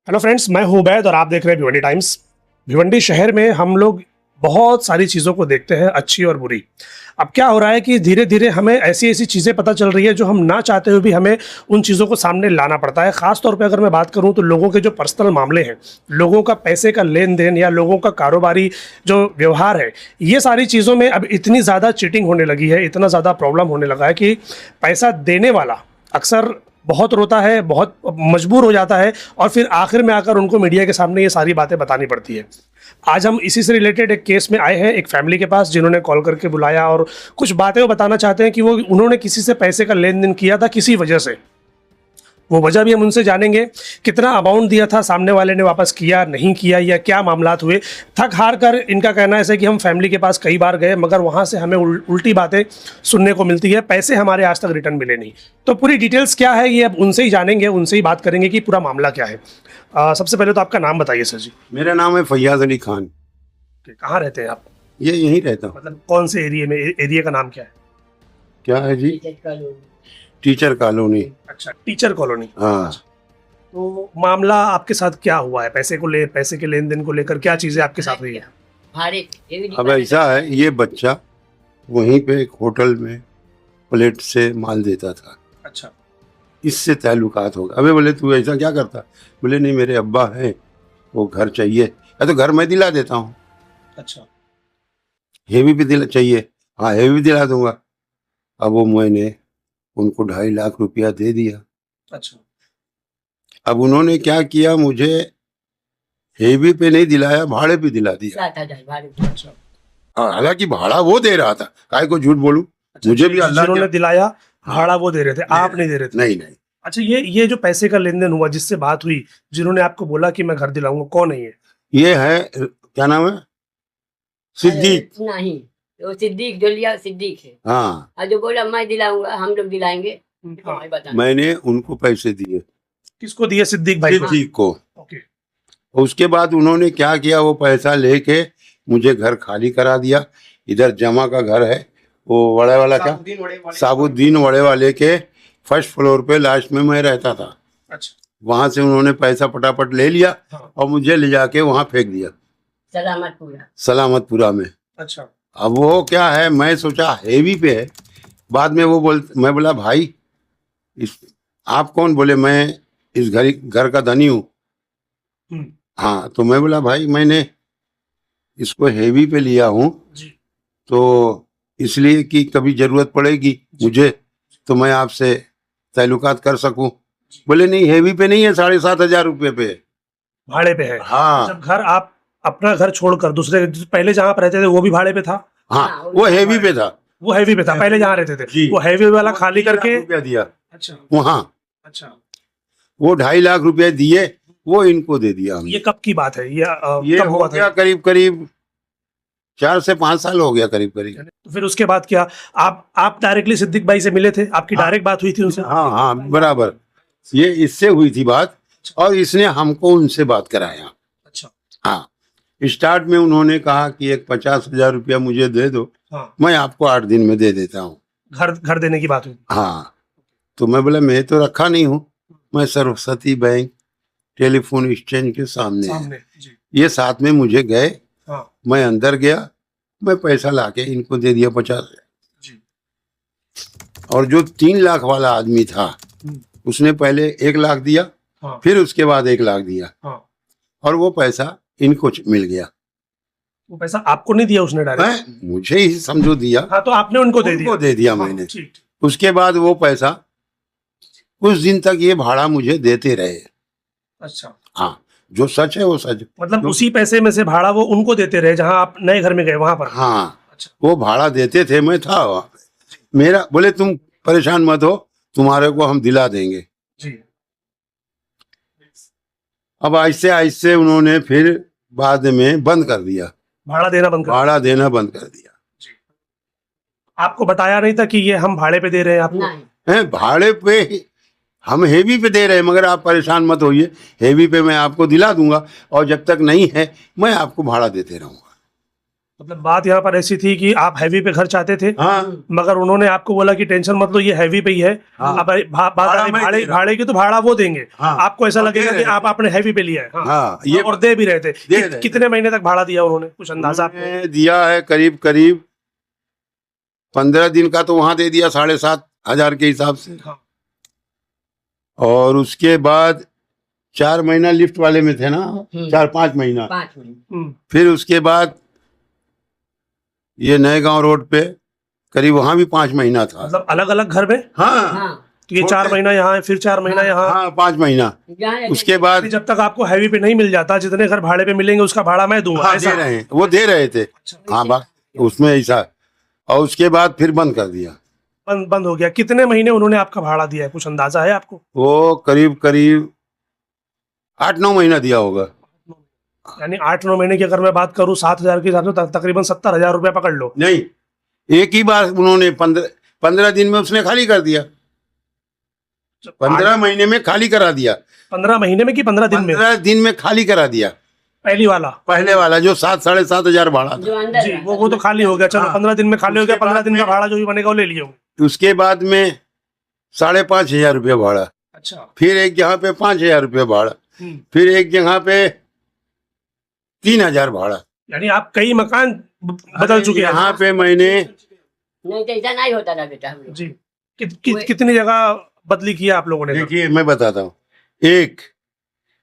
Hello friends, मैं हूं उबैद और आप देख रहे हैं भिवंडी टाइम्स। भिवंडी शहर में हम लोग बहुत सारी चीज़ों को देखते हैं, अच्छी और बुरी। अब क्या हो रहा है कि धीरे धीरे हमें ऐसी ऐसी चीज़ें पता चल रही है जो हम ना चाहते हुए भी हमें उन चीज़ों को सामने लाना पड़ता है। ख़ास तौर पे अगर मैं बात करूं तो लोगों के जो पर्सनल मामले हैं, लोगों का पैसे का लेन देन या लोगों का कारोबारी जो व्यवहार है, ये सारी चीज़ों में अब इतनी ज़्यादा चीटिंग होने लगी है, इतना ज़्यादा प्रॉब्लम होने लगा है कि पैसा देने वाला अक्सर बहुत रोता है, बहुत मजबूर हो जाता है और फिर आखिर में आकर उनको मीडिया के सामने ये सारी बातें बतानी पड़ती है। आज हम इसी से रिलेटेड एक केस में आए हैं, एक फैमिली के पास जिन्होंने कॉल करके बुलाया और कुछ बातें वो बताना चाहते हैं कि वो उन्होंने किसी से पैसे का लेन देन किया था किसी वजह से। वो वजह भी हम उनसे जानेंगे, कितना अमाउंट दिया था, सामने वाले ने वापस किया नहीं किया या क्या मामलात हुए। थक हार कर इनका कहना है कि हम फैमिली के पास कई बार गए मगर वहाँ से हमें उल्टी बातें सुनने को मिलती है, पैसे हमारे आज तक रिटर्न मिले नहीं। तो पूरी डिटेल्स क्या है ये अब उनसे ही जानेंगे, उनसे ही बात करेंगे कि पूरा मामला क्या है। सबसे पहले तो आपका नाम बताइए सर जी। मेरा नाम है फैयाज अली खान। कहाँ रहते हैं आप? ये यहीं रहता हूँ। मतलब कौन से एरिया में? एरिया का नाम क्या है? क्या है जी? Teacher colony. अच्छा, टीचर कॉलोनी। हाँ। तो मामला आपके साथ क्या हुआ है? पैसे के लेन देन को लेकर क्या चीजें आपके साथ हुई है? अब ऐसा है, ये बच्चा वहीं पे एक होटल में प्लेट से माल देता था। अच्छा। इससे ताल्लुकात होगा। अबे बोले तू ऐसा क्या करता? बोले नहीं, मेरे अब्बा हैं, वो घर चाहिए, या तो घर मैं दिला देता हूँ। अच्छा। हेवी भी दिला चाहिए? हाँ, हेवी भी दिला दूंगा। अब वो मैंने उनको 2.5 लाख रुपया दे दिया। अच्छा। अब उन्होंने क्या किया, मुझे हेवी पे नहीं दिलाया, भाड़े पे दिला दिया। अच्छा। हाँ, हालांकि भाड़ा वो दे रहा था, काहे को झूठ बोलूं। अच्छा, मुझे भी अल्लाह जिन्होंने दिलाया हाँ। भाड़ा वो दे रहे थे, आप नहीं दे रहे थे? नहीं। अच्छा, ये जो पैसे का लेन देन हुआ, जिससे बात हुई, जिन्होंने आपको बोला कि मैं घर दिलाऊंगा, कौन है ये? ये है, क्या नाम है? सिद्दीक। नहीं, वो सिद्दीक जो लिया सिद्दीक है। हाँ, और जो बोला मैं दिलाऊंगा, हम लोग दिलाएंगे। हाँ। मैंने उनको पैसे दिए, किसको दिए? सिद्दीक भाई को? सिद्दीक को। ओके। उसके बाद उन्होंने क्या किया, वो पैसा लेके मुझे घर खाली करा दिया। इधर जमा का घर है, वो वड़े वाला, क्या साबुद्दीन वड़े वाले के फर्स्ट फ्लोर पे लास्ट में मैं रहता था। अच्छा। वहां से उन्होंने पैसा फटाफट ले लिया। हाँ। और मुझे ले जाके वहां फेंक दिया, सलामतपुरा में। अच्छा। अब वो क्या है, मैं सोचा हेवी पे है। बाद में मैं बोला भाई, इस आप कौन? बोले मैं इस घर का धनी हूँ। हाँ, तो मैं बोला भाई, मैंने इसको हेवी पे लिया हूँ तो इसलिए कि कभी जरूरत पड़ेगी मुझे तो मैं आपसे ताल्लुकात कर सकूं। बोले नहीं, हेवी पे नहीं है, 7,500 रुपये पे भाड़े पे है। हाँ। जब घर आप अपना घर छोड़कर दूसरे, पहले जहाँ आप रहते थे वो भी भाड़े पे था? हाँ, वो हेवी पे था। वो हैवी पे था पहले जहाँ रहते थे, वो हैवी वाला खाली करके रुपया दिया। अच्छा। वहाँ अच्छा। वो 2.5 लाख रुपया दिए, वो इनको दे दिया हमने। ये कब की बात है? ये कब हो हुआ गया था? करीब 4 से 5 साल हो गया करीब। तो फिर उसके बाद क्या आप डायरेक्टली सिद्दीक भाई से मिले थे? आपकी डायरेक्ट बात हुई थी उनसे? हाँ, बराबर। ये इससे हुई थी बात और इसने हमको उनसे बात कराया। अच्छा। हाँ, स्टार्ट में उन्होंने कहा कि एक 50,000 रुपया मुझे दे दो। हाँ। मैं आपको 8 दिन में दे देता हूँ। घर देने की बात हुई? हाँ, तो मैं बोला मैं तो रखा नहीं हूँ, मैं सरस्वती बैंक टेलीफोन एक्सचेंज के सामने है। ये साथ में मुझे गए। हाँ। मैं अंदर गया, मैं पैसा लाके इनको दे दिया 50,000। और जो 3 लाख वाला आदमी था उसने पहले 1 लाख दिया। हाँ। फिर उसके बाद 1 लाख दिया। हाँ। और वो पैसा इनको मिल गया। वो पैसा आपको नहीं दिया उसने? डायरेक्ट मुझे ही समझो दिया। हाँ, तो आपने उनको दे दिया? हाँ, मैंने। उसके बाद वो पैसा कुछ दिन तक ये भाड़ा मुझे देते रहे। अच्छा। हाँ, जो सच है वो सच। मतलब उसी पैसे में से भाड़ा वो उनको देते रहे जहाँ आप नए घर में गए वहां पर? हाँ। अच्छा। वो भाड़ा देते थे, मैं था वहाँ। मेरा बोले तुम परेशान मत हो, तुम्हारे को हम दिला देंगे जी। अब ऐसे ऐसे उन्होंने फिर बाद में बंद कर दिया, भाड़ा देना बंद कर दिया जी। आपको बताया नहीं था कि ये हम भाड़े पे दे रहे हैं आपको? भाड़े पे हम हेवी पे दे रहे हैं, मगर आप परेशान मत होइए, हेवी पे मैं आपको दिला दूंगा और जब तक नहीं है मैं आपको भाड़ा देते रहूंगा। मतलब बात यहाँ पर ऐसी थी कि आप हैवी पे घर चाहते थे, हाँ मगर उन्होंने आपको बोला कि टेंशन मत लो, ये हैवी पे ही है। हाँ। अब बात आ रही मैं भाड़े दे रहा हूँ। भाड़े की, तो भाड़ा वो देंगे। हाँ। आपको ऐसा और लगेगा दे कि रहे आप आपने हैवी पे लिया है। हाँ। हाँ ये और दे भी रहे थे। दे रहे थे। कितने महीने तक भाड़ा दिया उन्होंने, कुछ अंदाजा आपको? उन्होंने दिया है करीब करीब 15 दिन का, तो वहां दे दिया 7,500 के हिसाब से। हाँ। और उसके बाद 4 महीना लिफ्ट वाले में थे ना, 4-5 महीना। 5 मिनट। फिर उसके बाद ये नए गांव रोड पे करीब वहां भी 5 महीना था। मतलब अलग अलग घर में? हाँ हाँ तो ये 4 महीना यहाँ है, फिर 4 महीना यहाँ। हाँ 5 महीना। जहाँ रहते उसके बाद जब तक आपको हैवी पे नहीं मिल जाता, जितने घर भाड़े पे मिलेंगे उसका भाड़ा मैं दूंगा, हाँ ऐसा? दे रहे हैं, वो दे रहे थे। हाँ बात उसमें ऐसा। और उसके बाद फिर बंद कर दिया। बंद हो गया। कितने महीने उन्होंने आपका भाड़ा दिया है, कुछ अंदाजा है आपको? वो करीब करीब 8-9 महीना दिया होगा। यानी 8-9 महीने की अगर मैं बात करूं 7,000 के हिसाब से, तकरीबन 70,000 रुपया पकड़ लो। नहीं, एक ही बार उन्होंने 15 दिन में उसने खाली कर दिया। 15 महीने में खाली करा दिया। 15 महीने में कि 15 दिन में? 15 दिन में खाली करा दिया। पहली वाला, पहले वाला जो 7-7,500 भाड़ा था। जो अंदर जी, रहता वो तो खाली हो गया। चलो हाँ। 15 दिन में खाली हो गया। उसके 15 बाद दिन का में- भाड़ा जो भी बनेगा वो ले लिए होंगे। उसके बाद में 5,500 रुपया भाड़ा। अच्छा। फिर एक जगह पे 5,000 रुपया भाड़ा। हम्म। फिर एक जगह पे 3,000 भाड़ा। यानी आप कई मकान बदल चुके हैं। यहाँ पे मैंने नहीं तो ऐसा नहीं होता था बेटा हम लोग। जी। कितनी जगह बदली किया आप लोगों ने? देखिए मैं बताता हूँ, 1,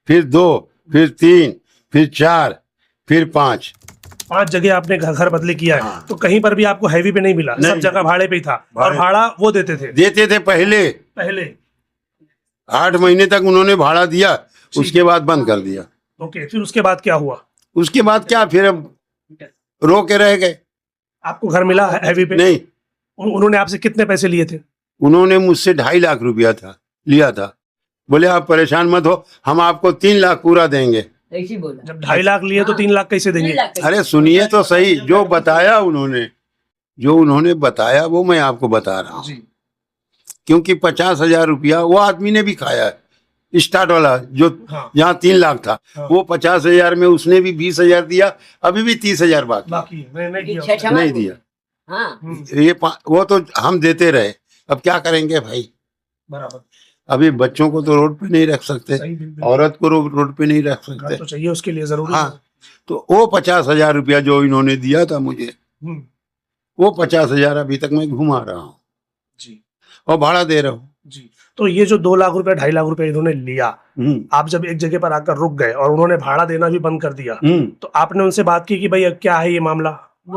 फिर 2, फिर 3, फिर 4, फिर 5। 5 जगह आपने घर बदली किया है। हाँ। तो कहीं पर भी आपको हैवी पे नहीं मिला? सब नहीं। जगह भाड़े पे ही था। और भाड़े। भाड़ा वो देते थे देते थे पहले। पहले? 8 महीने तक उन्होंने भाड़ा दिया, उसके बाद बंद कर दिया। ओके, फिर उसके बाद क्या हुआ? उसके बाद क्या, फिर अब रो के रह गए। आपको घर मिला हैवी पे? नहीं, उन्होंने आपसे कितने पैसे लिए थे? उन्होंने मुझसे 2.5 लाख रुपया लिया था। बोले आप परेशान मत हो, हम आपको 3 लाख पूरा देंगे। ऐसे ही बोला। जब 2.5 लाख लिए तो 3 लाख कैसे देंगे? 3 लाख कैसे? अरे सुनिए तो सही, जो बताया उन्होंने, जो उन्होंने बताया वो मैं आपको बता रहा हूँ। जी। क्योंकि 50,000 रुपया वो आदमी ने भी खाया है। स्टार्ट वाला जो हाँ। यहाँ 3 लाख था, हाँ। वो 50,000 में उसने भी 20,000 दिया, अभी भी 30,000 बाकी। बाकी है, नहीं ये किया। छठा नहीं को। दिया। हाँ हम्म, वो तो हम देते रहे, अब क्या करेंगे भाई। बराबर। अभी बच्चों को तो रोड पे नहीं रख सकते, सही, बिल्कुल। औरत को रोड पे नहीं रख घर सकते। तो चाहिए उसके लिए, जरूरी है। हाँ, तो वो 50,000 रुपया जो इन्होंने दिया था मुझे, हम्म, वो 50,000 अभी तक मैं घुमा रहा हूँ जी और भाड़ा दे रहा हूँ। जी। तो ये जो 2 लाख रुपए 2.5 लाख रुपए इन्होंने लिया, हम्म, आप जब एक जगह पर आकर रुक गए और उन्होंने भाड़ा देना भी बंद कर दिया, हम्म। तो आपने उनसे बात की कि भाई अब क्या है ये मामला?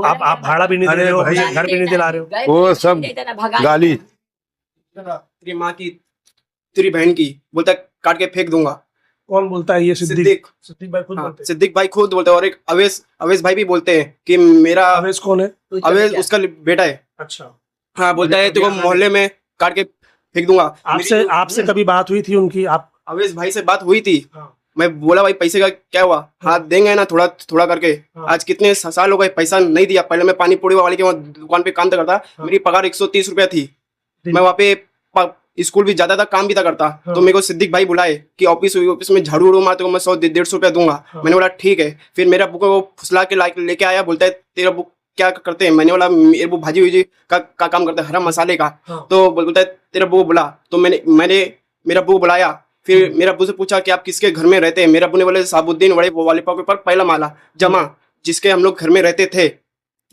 आप भाड़ा भी नहीं दे अरे रहे हो, भाई, मुझे घर भी नहीं दिला रहे हो। गए वो थे, सब देता था, भगा गाली। तेरी माँ की, तेरी बहन की, बोलता है काट के फेंक दूंगा। कौन बोलता है ये? सिद्दीक? सिद्दीक भाई खुद हाँ, बोलते हैं। सिद्दीक भाई खुद बोलते हैं। और एक अवेश भाई भी बोलते हैं कि मेरा अवेश कौन है? तू चले अवेश जा। उसका बेटा है। अच्छा। हाँ, बोलता है तेरे को मोहल्ले में काट के फेंक दूंगा। आपसे कभी बात हुई थी उनकी? आप? अवेश भाई से बात हुई थी। हाँ। मैं बोला भाई पैसे का क्या हुआ? हाँ देंगे ना, थोड़ा थोड़ा करके। हाँ। आज कितने साल हो गए पैसा नहीं दिया। पहले मैं पानी पूरी वाले के वहाँ दुकान पे काम करता। मेरी पगार 130 रुपया थी। मैं वहाँ पे स्कूल भी जाता था, काम भी था करता। हाँ। तो मेरे को सिद्दीक भाई बुलाए कि ऑफिस में झाड़ू उड़ू मारते को मैं 100-150 रुपया दूंगा। हाँ। मैंने बोला ठीक है। फिर मेरा बुक वो फुसला के लेके आया, बोलता है तेरा बुक क्या करते हैं? मैंने बोला मेरे बुक भाजी हुई का काम करता है, हरा मसाले का। हाँ। तो बोलता है तेरा बुक बुला। तो मैंने मेरा बुक बुलाया। फिर मेरा अब्बू से पूछा कि आप किसके घर में रहते हैं? मेरा अब्बू ने बोले साबुद्दीन बड़े वाले पापा पर पहला माला जमा, जिसके हम लोग घर में रहते थे।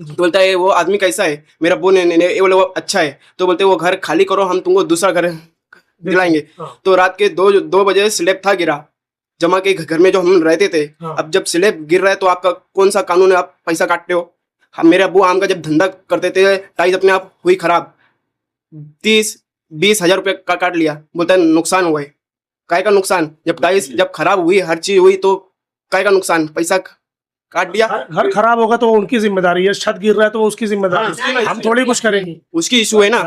तो बोलता है वो आदमी कैसा है? मेरा अब्बू ने ये बोले वो अच्छा है। तो बोलते वो घर खाली करो, हम तुमको दूसरा घर दिलाएंगे। हाँ। तो रात के 2 बजे स्लैब था गिरा जमा के घर में जो हम रहते थे। हाँ। अब जब स्लैब गिर रहा है तो आपका कौन सा कानून है, आप पैसा काटते हो? मेरे अब्बू आम का जब धंधा करते थे, टाइज अपने आप हुई खराब, 30-20 हजार रुपये का काट लिया। बोलता है नुकसान हुआ है। काय का नुकसान? जब टाइज जब खराब हुई, हर चीज हुई, तो काय का नुकसान? पैसा काट दिया। घर खराब होगा तो उनकी जिम्मेदारी है, छत गिर रहा है तो वो उसकी जिम्मेदारी है। हम थोड़ी कुछ करेंगे। उसकी इशू है ना।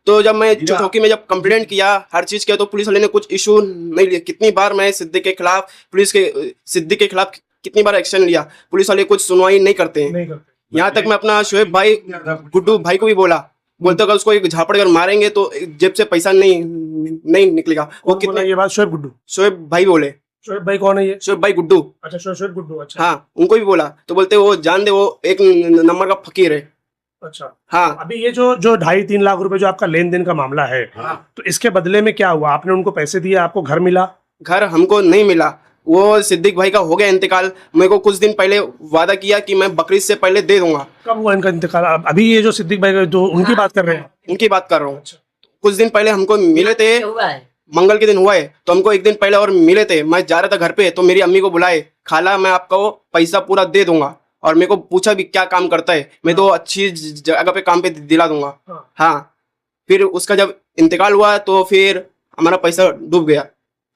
तो जब मैं चौकी में जब कंप्लेंट किया हर चीज किया, तो पुलिस वाले ने कुछ इशू नहीं लिया। कितनी बार मैं सिद्दीक के खिलाफ सिद्दीक के खिलाफ कितनी बार एक्शन लिया, पुलिस वाले कुछ सुनवाई नहीं करते हैं। नहीं करते। यहाँ तक मैं अपना शोएब भाई, गुड्डू भाई को भी बोलते अगर उसको एक झापड़ कर मारेंगे तो जेब से पैसा नहीं निकलेगा। वो कौन बोला कितने ये बात? शोएब गुड्डू? शोएब भाई बोले शोएब भाई कौन है ये? शोएब भाई गुड्डू। अच्छा, शोएब गुड्डू। अच्छा। हाँ, उनको भी बोला तो बोलते वो जान दे, वो एक नंबर का फकीर है। अच्छा, हाँ, अभी ये जो 2.5-3 लाख रुपए जो आपका लेन देन का मामला है, तो इसके बदले में क्या हुआ? आपने उनको पैसे दिए, आपको घर मिला? घर हमको नहीं मिला। वो सिद्दीक भाई का हो गया इंतकाल। मेरे को कुछ दिन पहले वादा किया कि मैं बकरीद से पहले दे दूंगा। कब हुआ इनका इंतकाल? अभी ये जो सिद्दीक भाई जो उनकी बात कर रहे हैं? उनकी बात कर रहा हूँ। कुछ दिन पहले हमको मिले थे, हुआ है। मंगल के दिन हुआ है, तो हमको एक दिन पहले और मिले थे। मैं जा रहा था घर पे, तो मेरी अम्मी को बुलाए, खाला मैं आपको पैसा पूरा दे दूंगा। और मेरे को पूछा भी क्या काम करता है, मैं तो अच्छी जगह पे काम पे दिला दूंगा। हाँ, फिर उसका जब इंतकाल हुआ तो फिर हमारा पैसा डूब गया।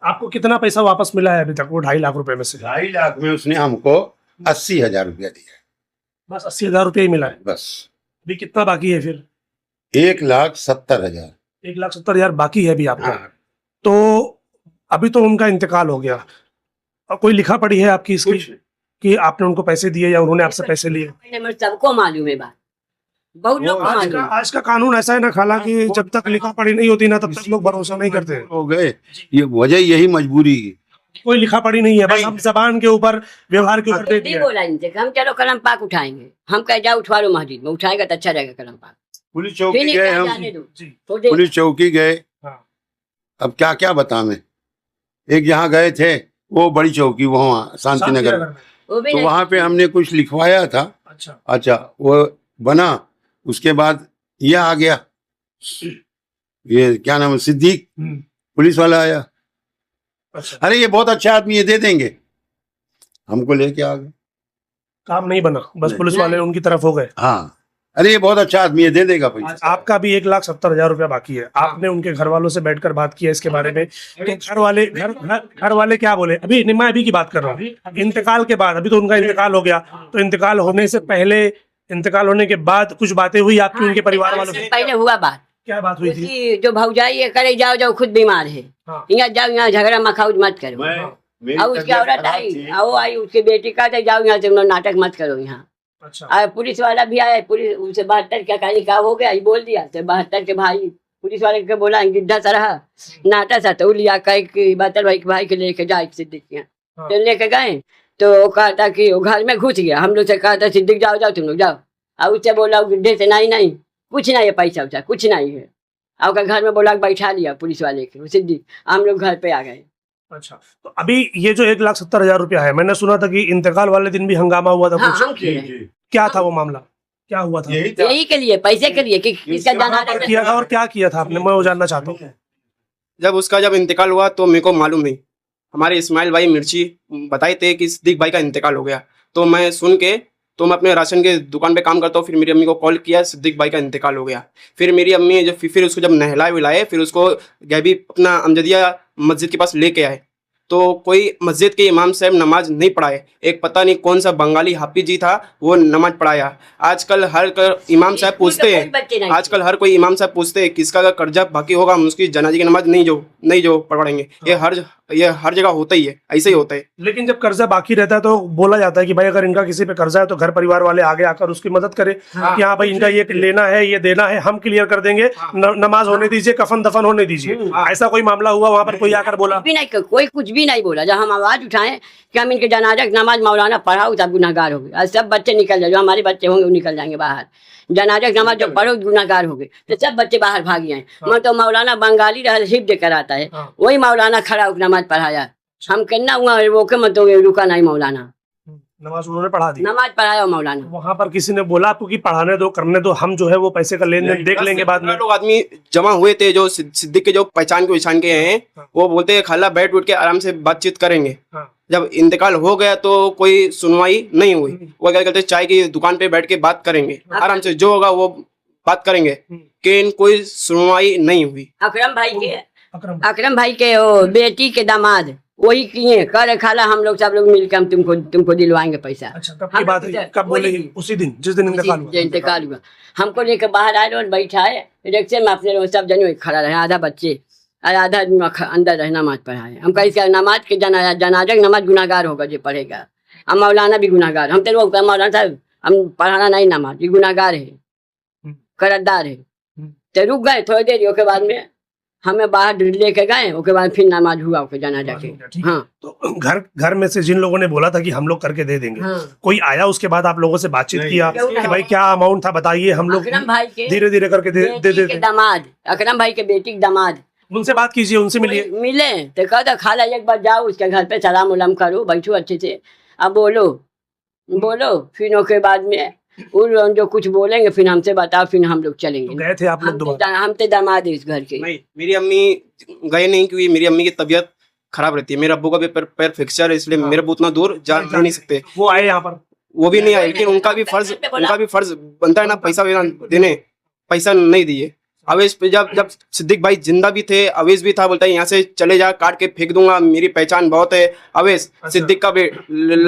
आपको कितना पैसा वापस मिला है अभी तक वो 2.5 लाख रुपए में से? 2.5 लाख में उसने हमको 80,000 रुपया दिया। बस 80,000 रुपये ही मिला है? बस। अभी कितना बाकी है फिर? 1,70,000। 1,70,000 बाकी है अभी आपका। हाँ। तो अभी तो उनका इंतकाल हो गया, और कोई लिखा पड़ी है आपकी इसकी कि आपने उनको पैसे दिए या उन्होंने आपसे पैसे लिए? सबको मालूम है बात, बहुत लोग को मालूम है। आज का कानून ऐसा है ना खाला कि जब तक लिखा पड़ी नहीं होती ना तब तक लोग भरोसा नहीं करते। हो गए, ये वजह यही मजबूरी की। कोई लिखा पड़ी नहीं है, बस हम जबान के ऊपर, व्यवहार के ऊपर दे नहीं दिया। बोला इनसे कि हम चलो कलम पाक उठाएंगे। हम कह जाओ उठवा लो मस्जिद में, उठाएगा तो अच्छा रहेगा कलम पाक। पुलिस फिर चौकी नहीं गए कहा हम, जाने दो। जी। तो देख, पुलिस चौकी गए। हाँ। अब क्या क्या बता मैं। एक जहाँ गए थे वो बड़ी चौकी, वहाँ शांति नगर में, वो भी तो नहीं। वहाँ पे हमने कुछ लिखवाया था। अच्छा। अच्छा, वो बना, उसके बाद ये आ गया, ये क्या नाम है, सिद्दीक, पुलिस वाला आया। अच्छा, अरे ये बहुत अच्छा आदमी है, दे देंगे। हमको लेके आ गए। काम नहीं बना, बस नहीं। पुलिस वाले उनकी तरफ हो गए। हाँ, अरे ये बहुत अच्छा आदमी है, दे देगा पैसा। आपका भी 1,70,000 रुपया बाकी है। आपने उनके घर वालों से बैठकर बात की है इसके बारे में? तो घर वाले क्या बोले? अभी मैं अभी की बात कर रहा हूँ, इंतकाल के बाद। अभी तो उनका इंतकाल हो गया, तो इंतकाल होने से पहले, इंतकाल होने के बाद कुछ बातें हुई आपकी उनके परिवार वालों से? पहले हुआ बात, क्या बात हुई थी? उसकी जो भौजाई है करे जाओ जाओ खुद बीमार है, हाँ। यहाँ जाओ, यहाँ झगड़ा मखाउज मत करो। और उसकी औरत आई, वो आई, उसकी बेटी का जाओ यहाँ से नाटक मत करो यहाँ। अच्छा। पुलिस वाला भी आया, पुलिस उनसे 72 क्या कहानी का हो गया, ये बोल दिया तो 72 के भाई पुलिस वाले के बोला गिद्धा तरह नाटा सा, तो लिया कह 72 भाई के भाई के लेके जाए सिद्दीक के, तो लेके गए। तो वो कहा था कि वो घर में घुस गया, हम लोग से कहा था सिद्दीक जाओ जाओ तुम लोग जाओ। और उससे बोला गिद्धे से नहीं कुछ नहीं है, पैसा वैसा कुछ नहीं है। और घर में बोला बैठा लिया पुलिस वाले के सिद्दीक, हम लोग घर पे आ गए। अच्छा, तो अभी ये जो 1,70,000 रुपया है, मैंने सुना था कि इंतकाल वाले दिन भी हंगामा हुआ था हाँ, कुछ। हम किए हैं। क्या था वो मामला? क्या हुआ था? यही के लिए, पैसे के लिए कि इसका कहाँ पर किया था और क्या किया था आपने? मैं वो जानना चाहता हूँ। जब इंतकाल हुआ तो मेरे को मालूम नहीं, हमारे इस्माइल भाई मिर्ची बताए थे कि सिद्दीक भाई का इंतकाल हो गया। तो मैं सुन के, तो मैं अपने राशन के दुकान पे काम करता हूँ, फिर मेरी अम्मी को कॉल किया सिद्दीक भाई का इंतकाल हो गया। फिर मेरी अम्मी फिर उसको जब नहलाए विलाए, फिर उसको गैबी अपना अमजदिया मस्जिद के पास लेके आए। तो कोई मस्जिद के इमाम साहब नमाज नहीं पढ़ाए, एक पता नहीं कौन सा बंगाली हाफिज जी था वो नमाज पढ़ाया। आजकल इमाम साहब पूछते हैं, आजकल हर कोई इमाम साहब पूछते हैं किसका अगर कर्जा बाकी होगा हम उसकी जनाजे की नमाज नहीं जो पढ़ाएंगे। ये हर जगह होता ही है, ऐसे ही होता है। लेकिन जब कर्जा बाकी रहता है तो बोला जाता है कि भाई अगर इनका किसी पे कर्जा है तो घर परिवार वाले आगे आकर उसकी मदद करें कि हाँ भाई इनका ये लेना है, ये देना है, हम क्लियर कर देंगे, नमाज होने दीजिए, कफन दफन होने दीजिए। ऐसा कोई मामला हुआ वहाँ पर? कोई आकर बोला? कोई कुछ भी नहीं बोला। जब हम आवाज उठाएं कि हम इनके जनाजा की नमाज मौलाना पढ़ाओ तब गुनाहगार हो गए। आज सब बच्चे निकल जाए, जो हमारे बच्चे होंगे वो निकल जाएंगे बाहर। जनाजा की नमाज जो पढ़ो गुनाहगार हो गए, तो सब बच्चे बाहर भाग जाए। मैं तो मौलाना बंगाली रहा शिव देकर आता है, वही मौलाना खड़ा होकर नमाज पढ़ाया। हम कहना हुआ वो के मत रुका नहीं, मौलाना नमाज उन्होंने पढ़ा दी, नमाज पढ़ाया मौलाना। वहाँ पर किसी ने बोला आपको कि पढ़ाने दो, करने दो, हम जो है वो पैसे का लेन देन देख लेंगे बाद में? लोग आदमी जमा हुए थे जो सिद्दीक के जो पहचान के हैं, वो बोलते हैं खाला बैठ उठ के आराम से बातचीत करेंगे। जब इंतकाल हो गया तो कोई सुनवाई नहीं हुई। वो क्या कहते चाय की दुकान पे बैठ के बात करेंगे आराम से, जो होगा वो बात करेंगे, लेकिन कोई सुनवाई नहीं हुई। अकरम भाई के वो बेटी के दामाद वही किए कर खाला हम लोग सब लोग मिलकर हम तुमको दिलवाएंगे पैसा। अच्छा, कब की बात है? कब बोले? उसी दिन जिस दिन इंतकाल हुआ। हमको लेकर बाहर आए और बैठाए रिक्शे में, अपने सब जने खड़ा रहे, आधा बच्चे और आधा अंदर रहे, नमाज पढ़ाए। हम कहीं नमाज के जनाजा नमाज गुनाहगार होगा जो पढ़ेगा। हम मौलाना भी गुनाहगार, हम तो मौलाना साहब हम पढ़ाना नहीं नमाज, ये गुनाहगार है, करदार है। तो रुक गए थोड़ी देर के बाद में हमें बाहर लेके गए, उसके बाद फिर नमाज हुआ उसके जनाजा के। ठीक है। हाँ तो घर में से जिन लोगों ने बोला था कि हम लोग करके दे देंगे, हाँ। कोई आया उसके बाद आप लोगों से बातचीत नहीं। किया क्यों कि नहीं? भाई क्या अमाउंट था बताइए, हम लोग अकरम भाई के धीरे धीरे करके दे बेटी देते के दामाद, अकरम भाई के बेटी के दामाद उनसे बात कीजिए, उनसे मिलिए। मिले तो कहता खाला एक बार जाओ उसके घर पे सलाम उलाम करो, बैठो अच्छे से, अब बोलो फिर उसके बाद में वो लोग जो कुछ बोलेंगे फिर हमसे बताओ, फिर हम लोग तो चलेंगे। गए थे आप लोग दोबारा? हम तो दामाद है इस घर के। नहीं, मेरी अम्मी गए नहीं क्योंकि मेरी अम्मी की तबीयत खराब रहती है। मेरे अब्बू का भी पैर फ्रैक्चर है, इसलिए हाँ। मेरे अब्बू उतना दूर जा नहीं सकते। वो आए यहाँ पर? वो भी नहीं आए, लेकिन उनका भी फर्ज बनता है ना पैसा देने, पैसा नहीं दिए। अवेश पे जब सिद्दीक भाई जिंदा भी थे, अवेश भी था, बोलता है यहाँ से चले जा, काट के फेंक दूंगा, मेरी पहचान बहुत है। अवेश सिद्दीक का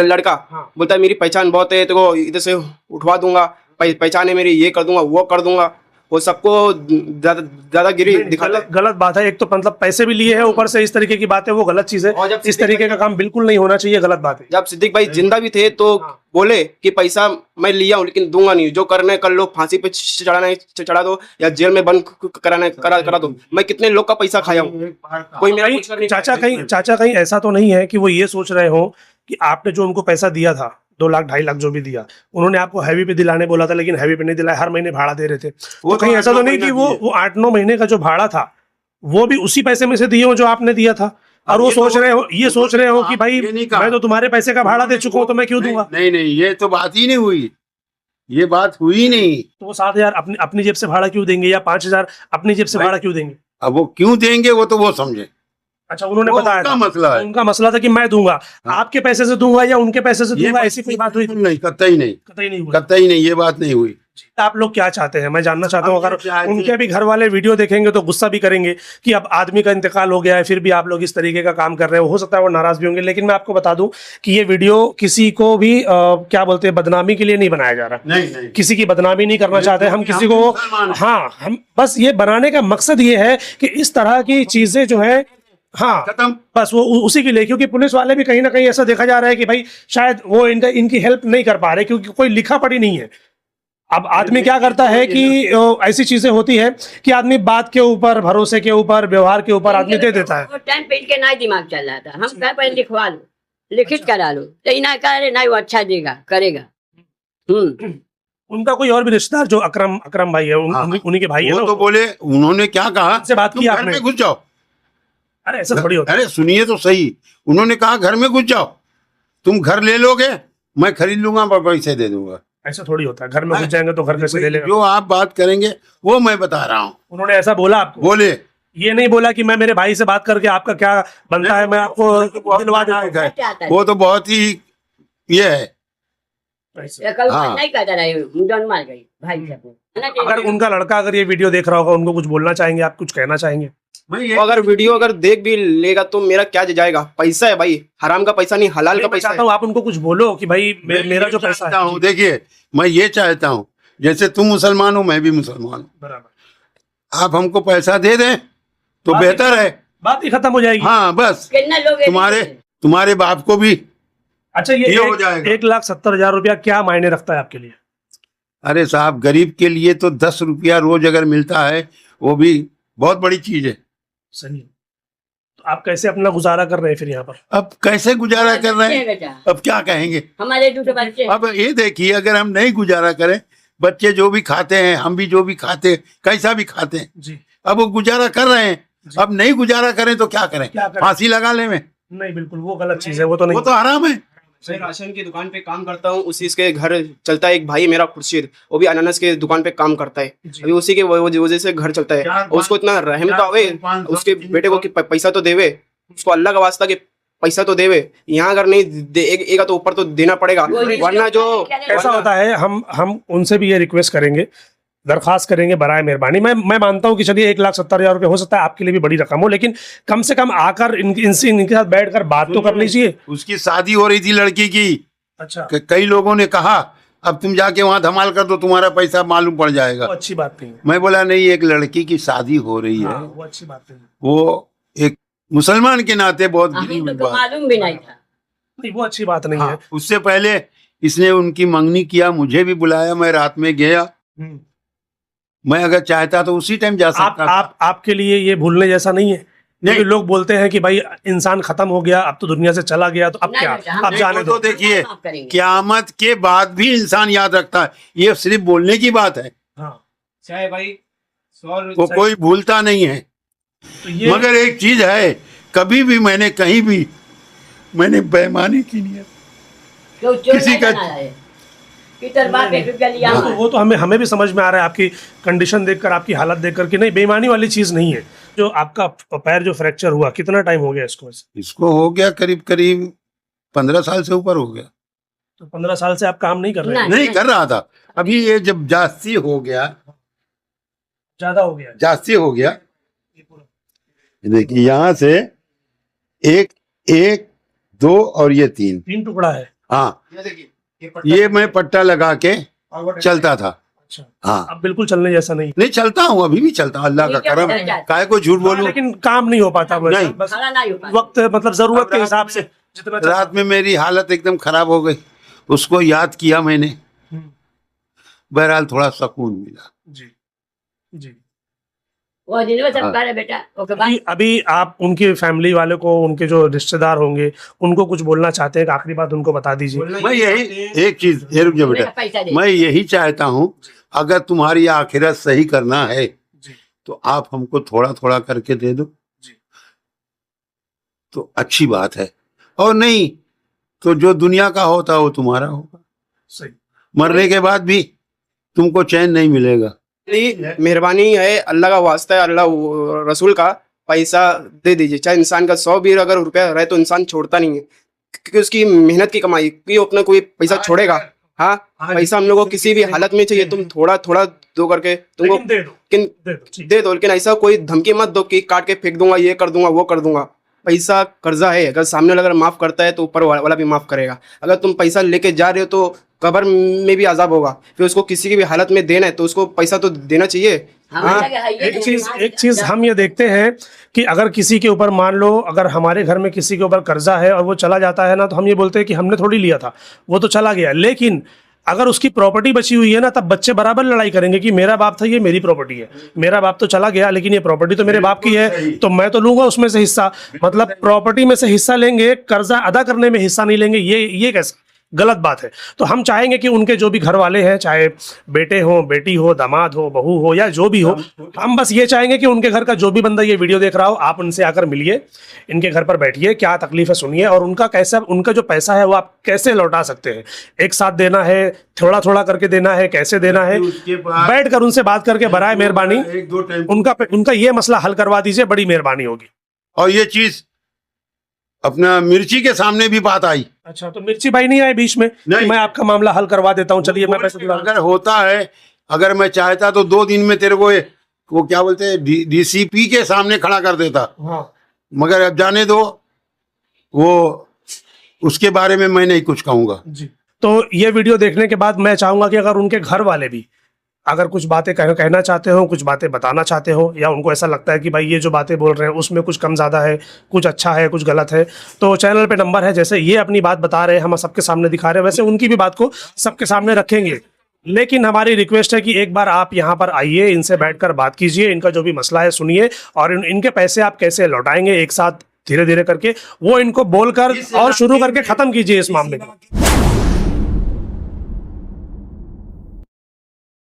लड़का हाँ। बोलता है मेरी पहचान बहुत है, तो इधर से उठवा दूंगा, पहचान है मेरी, ये कर दूंगा वो कर दूंगा। वो सबको दादागिरी दिखाता है। गलत बात है। एक तो मतलब पैसे भी लिए हैं, ऊपर से इस तरीके की बात है, वो गलत चीज है। और जब इस तरीके का काम बिल्कुल नहीं होना चाहिए, गलत बात है। जब सिद्दीक भाई जिंदा भी थे तो बोले कि पैसा मैं लिया हूँ लेकिन दूंगा नहीं, जो करना कर लो, फांसी पे चढ़ाना है चढ़ा दो या जेल में बंद कराना करा दो। मैं कितने लोग का पैसा खाया हूँ, कोई मेरा कुछ कर नहीं पाया। चाचा कहीं ऐसा तो नहीं है कि वो ये सोच रहे हो कि आपने जो उनको पैसा दिया था 2 लाख 2.5 लाख जो भी दिया, उन्होंने आपको हैवी पे दिलाने बोला था, लेकिन हैवी पे नहीं दिलाया, हर महीने भाड़ा दे रहे थे। तो कहीं ऐसा तो नहीं कि वो 8-9 महीने का जो भाड़ा था वो भी उसी पैसे में से दिए हो जो आपने दिया था, और वो सोच रहे हो कि भाई मैं तो तुम्हारे पैसे का भाड़ा दे चुका हूँ तो मैं क्यों दूंगा? नहीं, ये तो बात ही नहीं हुई, ये बात हुई नहीं। तो वो 7,000 अपनी जेब से भाड़ा क्यों देंगे, या 5,000 अपनी जेब से भाड़ा क्यों देंगे? अब वो क्यों देंगे वो तो वो समझे। अच्छा, उन्होंने वो बताया उनका था, मसला है। उनका मसला था कि मैं दूंगा, आपके पैसे से दूंगा या उनके पैसे से ये दूंगा, ऐसी कोई बात हुई थी? नहीं, कतई नहीं, कतई नहीं हुई। कतई नहीं, ये बात नहीं हुई। आप लोग क्या चाहते हैं, मैं जानना चाहता हूँ। हम ये अगर चाहते हैं- उनके भी घर वाले वीडियो देखेंगे तो गुस्सा भी करेंगे कि अब आदमी का इंतकाल हो गया है, फिर भी आप लोग इस तरीके का काम कर रहे हो सकता है वो नाराज भी होंगे। लेकिन मैं आपको बता दूं कि ये वीडियो किसी को भी क्या बोलते हैं, बदनामी के लिए नहीं बनाया जा रहा। नहीं, किसी की बदनामी नहीं करना चाहते हम, किसी को। हाँ, हम बस ये बनाने का मकसद ये है कि इस तरह की चीजें जो है, हाँ खत्म। बस वो उसी के लिए, क्योंकि पुलिस वाले भी कहीं ना कहीं ऐसा देखा जा रहा है कि भाई शायद वो इनकी हेल्प नहीं कर पा रहे, क्योंकि कोई लिखा पढ़ी नहीं है। अब आदमी क्या करता है कि ऐसी चीजें होती है कि आदमी बात के ऊपर, भरोसे के ऊपर, व्यवहार के ऊपर आदमी दे देता है। वो टाइम पे इनके ना दिमाग चल रहा था, हम कह पाए लिखवा लो, लिखित करा लो, तो इना करे ना वो अच्छा देगा करेगा। उनका कोई और भी रिश्तेदार जो अकरम भाई है, उन्हीं के भाई है वो ना, तो बोले, उन्होंने क्या कहा, उनसे बात की तुम घर आपने? में घुस जाओ। अरे ऐसा थोड़ी होता है। अरे सुनिए तो सही, उन्होंने कहा घर में घुस जाओ, तुम घर ले लोगे, मैं खरीद लूंगा, पैसे दे दूंगा। ऐसा थोड़ी होता है, घर में घुस जाएंगे तो घर कैसे ले लेगा? जो आप बात करेंगे वो मैं बता रहा हूँ। उन्होंने ऐसा बोला आपको? बोले, ये नहीं बोला कि मैं मेरे भाई से बात करके आपका क्या बनता है मैं आपको दिलवा देता हूं। वो तो बहुत ही ये है। ऐसे। कल हाँ। नहीं कहता रहे, मुंडन मार गई भाई से अपने, है ना? अगर उनका लड़का अगर ये वीडियो देख रहा होगा, उनको कुछ बोलना चाहेंगे आप, कुछ कहना चाहेंगे? वो अगर वीडियो अगर देख भी लेगा तो मेरा क्या जाएगा, पैसा है भाई, हराम का पैसा नहीं, हलाल का मैं पैसा चाहता है। हूँ आप उनको कुछ बोलो कि भाई मेरा जो पैसा चाहता है। हूँ, देखिए मैं ये चाहता हूँ, जैसे तुम मुसलमान हो मैं भी मुसलमान हूँ, बराबर, आप हमको पैसा दे दें तो बात बेहतर है। बात ही खत्म हो जाएगी। हाँ बस, कितने लोग तुम्हारे बाप को भी अच्छा, ये हो जाएगा। 1,70,000 रुपया क्या मायने रखता है आपके लिए? अरे साहब, गरीब के लिए तो 10 रुपया रोज अगर मिलता है वो भी बहुत बड़ी चीज है। सही। तो आप कैसे अपना गुजारा कर रहे हैं फिर यहाँ पर? अब कैसे गुजारा कर रहे हैं, बेटा, अब क्या कहेंगे। हमारे दूसरे बच्चे अब ये देखिए, अगर हम नहीं गुजारा करें, बच्चे जो भी खाते हैं, हम भी जो भी खाते हैं, कैसा भी खाते हैं, जी, अब वो गुजारा कर रहे हैं। जी। अब नहीं गुजारा करें तो क्या करें, क्या करें? फांसी लगा ले में, नहीं बिल्कुल वो गलत चीज है, वो तो नहीं। वो तो हराम है। मैं राशन की दुकान पे काम करता हूँ, उसी के घर चलता है। एक भाई मेरा खुर्शीद, वो भी अनानस के दुकान पे काम करता है, जी। अभी उसी के वजह से घर चलता है। उसको इतना रहम तो आवे उसके बेटे को कि पैसा तो देवे, उसको अल्लाह का वास्ता कि पैसा तो देवे। यहाँ अगर नहीं देगा तो ऊपर तो देना पड़ेगा, वरना जो ऐसा होता है। हम उनसे भी ये रिक्वेस्ट करेंगे, दरखास्त करेंगे, बराए मेहरबानी। मैं मानता हूँ कि चलिए 1,70,000 रुपये हो सकता है आपके लिए भी बड़ी रकम हो, लेकिन कम से कम आकर इनके साथ बैठकर बात तो कर लीजिए। उसकी शादी हो रही थी लड़की की, अच्छा, कई लोगों ने कहा अब तुम जाके वहां धमाल कर दो, तुम्हारा पैसा मालूम पड़ जाएगा। वो अच्छी बात नहीं है। मैं बोला नहीं, एक लड़की की शादी हो रही है, हाँ, वो अच्छी बात नहीं है। वो एक मुसलमान के नाते बहुत गिरी हुई हमें तो बात। मालूम भी नहीं था। नहीं, वो अच्छी बात नहीं है। हाँ, उससे पहले इसने उनकी मंगनी किया, मुझे भी बुलाया, मैं रात में गया, मैं अगर चाहता तो उसी टाइम जा सकता था। आपके लिए ये भूलने जैसा नहीं है? नहीं। क्योंकि लोग बोलते हैं कि भाई इंसान खत्म हो गया, अब तो दुनिया से चला गया, तो अब नहीं क्या, बेटा, हम अब नहीं जाने तो दो। देखिए, माफ करेंगे। क़यामत के बाद भी इंसान याद रखता है, ये सिर्फ बोलने की बात है, हाँ, चाहे भाई वो कोई भूलता नहीं है। तो ये मगर एक चीज है, कभी भी मैंने कहीं भी मैंने बेईमानी की नहीं है। क्यों चोर किसी नहीं का- बनाया है? किधर बाप एक रुपया लिया वो हुआ तो, है? वो तो हमें भी समझ में आ रहा है आपकी कंडीशन देखकर, आपकी हालत देखकर कि नहीं, बेईमानी वाली चीज नहीं है। जो आपका पैर जो फ्रैक्चर हुआ, कितना टाइम हो गया इसको? इसको हो गया करीब करीब 15 साल से ऊपर हो गया। तो 15 साल से आप काम नहीं कर रहे हैं? नहीं कर रहा था, अभी ये जब जास्ती हो गया, ज्यादा हो गया? जास्ती हो गया। देखिए यहाँ से एक एक दो और ये 3 3 टुकड़ा है। हाँ, ये देखिए, ये मैं पट्टा लगा के चलता था। अच्छा, हाँ, अब बिल्कुल चलने जैसा नहीं। नहीं चलता हूँ, अभी भी चलता हूँ, अल्लाह का ठीक है, करम। चल जाता। काहे को झूठ बोलूं। लेकिन काम नहीं हो पाता वैसा, नहीं। बस खड़ा नहीं हो पाता। वक्त मतलब जरूरत के अब हिसाब से जितना रात में मेरी हालत एकदम खराब हो गई, उसको याद किया मैंने, हम्म, बहरहाल थोड़ा सुकून मिला। जी जी। वो दिन में सब हाँ। करे बेटा, ओके बाय। अभी आप उनके फैमिली वाले को, उनके जो रिश्तेदार होंगे, उनको कुछ बोलना चाहते हैं? एक आखिरी बात उनको बता दीजिए। मैं यही एक चीज, ये रुक जा मेरा बेटा, पैसा दे। मैं यही चाहता हूँ, अगर तुम्हारी आखिरत सही करना है जी तो आप हमको थोड़ा थोड़ा करके दे दो, जी। तो अच्छी बात है, और नहीं तो जो दुनिया का होता वो तुम्हारा होगा। सही। मरने के बाद भी तुमको चैन नहीं मिलेगा। मेहरबानी है, अल्लाह का वास्ता है, अल्लाह रसूल का, पैसा दे दीजिए। चाहे इंसान का 100 भी अगर रुपया रहे तो इंसान छोड़ता नहीं है, क्योंकि उसकी मेहनत की कमाई, क्योंकि वो अपना कोई पैसा छोड़ेगा। हाँ, पैसा हम लोग को किसी भी हालत में चाहिए, तुम थोड़ा थोड़ा दो करके तुमको लेकिन दे दो, लेकिन दे दो, ठीक। दे दो, लेकिन ऐसा कोई धमकी मत दो कि काट के फेंक दूंगा, ये कर दूंगा, वो कर दूंगा। पैसा कर्जा है, अगर सामने वाला अगर माफ करता है तो ऊपर वाला भी माफ करेगा। अगर तुम पैसा लेके जा रहे हो तो कब्र में भी अजाब होगा, फिर उसको किसी की भी हालत में देना है तो उसको पैसा तो देना चाहिए। हमारे लगे है ये एक चीज हम ये देखते हैं कि अगर किसी के ऊपर, मान लो अगर हमारे घर में किसी के ऊपर कर्जा है और वो चला जाता है ना, तो हम ये बोलते हैं कि हमने थोड़ी लिया था, वो तो चला गया। लेकिन अगर उसकी प्रॉपर्टी बची हुई है ना, तब बच्चे बराबर लड़ाई करेंगे कि मेरा बाप था, ये मेरी प्रॉपर्टी है, मेरा बाप तो चला गया लेकिन ये प्रॉपर्टी तो मेरे बाप की है, तो मैं तो लूंगा उसमें से हिस्सा। मतलब प्रॉपर्टी में से हिस्सा लेंगे, कर्जा अदा करने में हिस्सा नहीं लेंगे, ये कैसे गलत बात है। तो हम चाहेंगे कि उनके जो भी घर वाले हैं, चाहे बेटे हो, बेटी हो, दामाद हो, बहू हो, या जो भी हो, हम बस ये चाहेंगे कि उनके घर का जो भी बंदा ये वीडियो देख रहा हो, आप उनसे आकर मिलिए, इनके घर पर बैठिए, क्या तकलीफ है सुनिए, और उनका कैसा, उनका जो पैसा है वो आप कैसे लौटा सकते हैं। एक साथ देना है, थोड़ा थोड़ा करके देना है, कैसे देना है, बैठ कर उनसे बात करके बराए मेहरबानी एक दो टाइम उनका ये मसला हल करवा दीजिए, बड़ी मेहरबानी होगी। और ये चीज अपना मिर्ची के सामने भी बात आई। अच्छा, तो मिर्ची भाई नहीं आए बीच में कि नहीं। मैं आपका मामला हल करवा देता हूँ, चलिए मैं पैसे दिला। अगर होता है, अगर मैं चाहता तो 2 दिन में तेरे को वो क्या बोलते हैं डीसीपी के सामने खड़ा कर देता, हाँ, मगर अब जाने दो, वो उसके बारे में मैं नहीं कुछ कहूंगा। जी। तो ये वीडियो देखने के बाद मैं चाहूंगा कि अगर उनके घर वाले भी अगर कुछ बातें कहना चाहते हो, कुछ बातें बताना चाहते हो, या उनको ऐसा लगता है कि भाई ये जो बातें बोल रहे हैं उसमें कुछ कम ज़्यादा है, कुछ अच्छा है, कुछ गलत है, तो चैनल पे नंबर है, जैसे ये अपनी बात बता रहे हैं, हम सबके सामने दिखा रहे हैं, वैसे उनकी भी बात को सबके सामने रखेंगे। लेकिन हमारी रिक्वेस्ट है कि एक बार आप यहाँ पर आइए, इनसे बैठकर बात कीजिए, इनका जो भी मसला है सुनिए, और इनके पैसे आप कैसे लौटाएंगे एक साथ धीरे धीरे करके, वो इनको बोलकर और शुरू करके ख़त्म कीजिए इस मामले को।